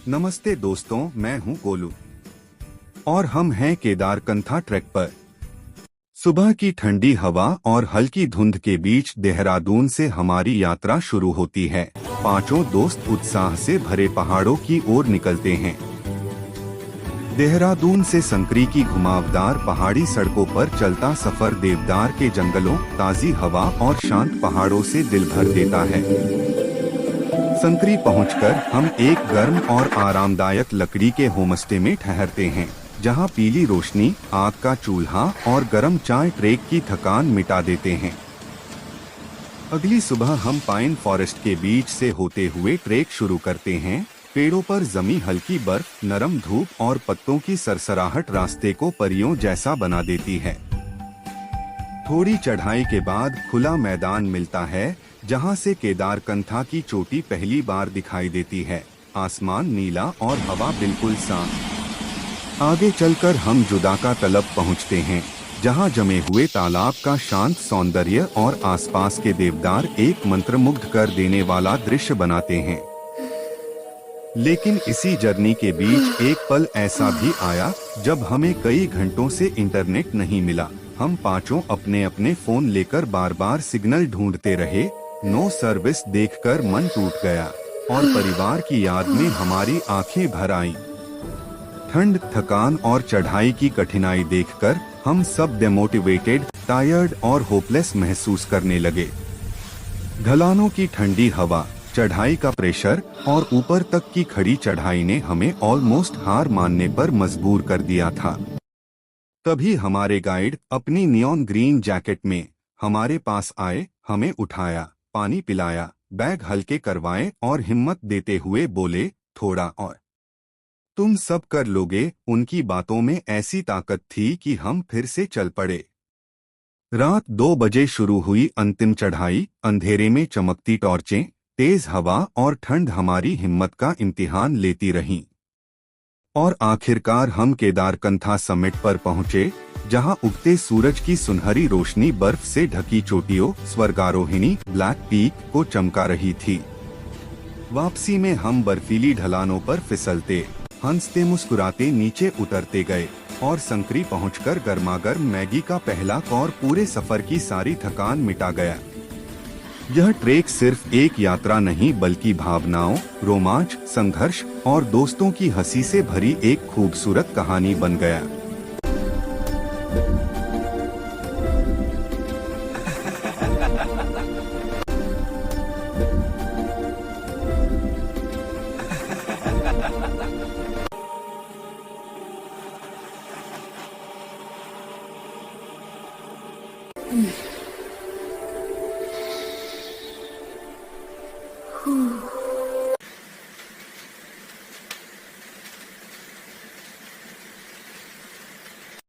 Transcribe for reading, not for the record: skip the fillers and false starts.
नमस्ते दोस्तों, मैं हूं गोलू और हम हैं केदारकंठा ट्रैक पर। सुबह की ठंडी हवा और हल्की धुंध के बीच देहरादून से हमारी यात्रा शुरू होती है। पांचों दोस्त उत्साह से भरे पहाड़ों की ओर निकलते हैं। देहरादून से संकरी की घुमावदार पहाड़ी सड़कों पर चलता सफर देवदार के जंगलों, ताजी हवा और शांत पहाड़ों से दिल भर देता है। संकरी पहुंचकर हम एक गर्म और आरामदायक लकड़ी के होमस्टे में ठहरते हैं, जहां पीली रोशनी, आग का चूल्हा और गर्म चाय ट्रेक की थकान मिटा देते हैं। अगली सुबह हम पाइन फॉरेस्ट के बीच से होते हुए ट्रेक शुरू करते हैं। पेड़ों पर जमी हल्की बर्फ, नरम धूप और पत्तों की सरसराहट रास्ते को परियों जैसा बना देती है। थोड़ी चढ़ाई के बाद खुला मैदान मिलता है, जहां से केदारकंठा की चोटी पहली बार दिखाई देती है। आसमान नीला और हवा बिल्कुल साफ। आगे चलकर हम जुदाका तलब पहुंचते हैं, जहां जमे हुए तालाब का शांत सौंदर्य और आसपास के देवदार एक मंत्रमुग्ध कर देने वाला दृश्य बनाते हैं। लेकिन इसी जर्नी के बीच एक पल ऐसा भी आया जब हमें कई घंटों से इंटरनेट नहीं मिला। हम पांचों अपने अपने फोन लेकर बार बार सिग्नल ढूंढते रहे। नो सर्विस देखकर मन टूट गया और परिवार की याद में हमारी आंखें भर आईं। ठंड, थकान और चढ़ाई की कठिनाई देखकर हम सब डिमोटिवेटेड, टायर्ड और होपलेस महसूस करने लगे। ढलानों की ठंडी हवा, चढ़ाई का प्रेशर और ऊपर तक की खड़ी चढ़ाई ने हमें ऑलमोस्ट हार मानने पर मजबूर कर दिया था। तभी हमारे गाइड अपनी नियॉन ग्रीन जैकेट में हमारे पास आए, हमें उठाया, पानी पिलाया, बैग हल्के करवाए और हिम्मत देते हुए बोले, थोड़ा और, तुम सब कर लोगे। उनकी बातों में ऐसी ताकत थी कि हम फिर से चल पड़े। रात 2 बजे शुरू हुई अंतिम चढ़ाई। अंधेरे में चमकती टॉर्चें, तेज हवा और ठंड हमारी हिम्मत का इम्तिहान लेती रहीं। और आखिरकार हम केदारकंठा समिट पर पहुंचे, जहां उगते सूरज की सुनहरी रोशनी बर्फ से ढकी चोटियों, स्वर्गारोहिणी ब्लैक पीक को चमका रही थी। वापसी में हम बर्फीली ढलानों पर फिसलते, हंसते मुस्कुराते नीचे उतरते गए और संकरी पहुंचकर गर्मागर्म मैगी का पहला कौर पूरे सफर की सारी थकान मिटा गया। यह ट्रेक सिर्फ एक यात्रा नहीं बल्कि भावनाओं, रोमांच, संघर्ष और दोस्तों की हंसी से भरी एक खूबसूरत कहानी बन गया।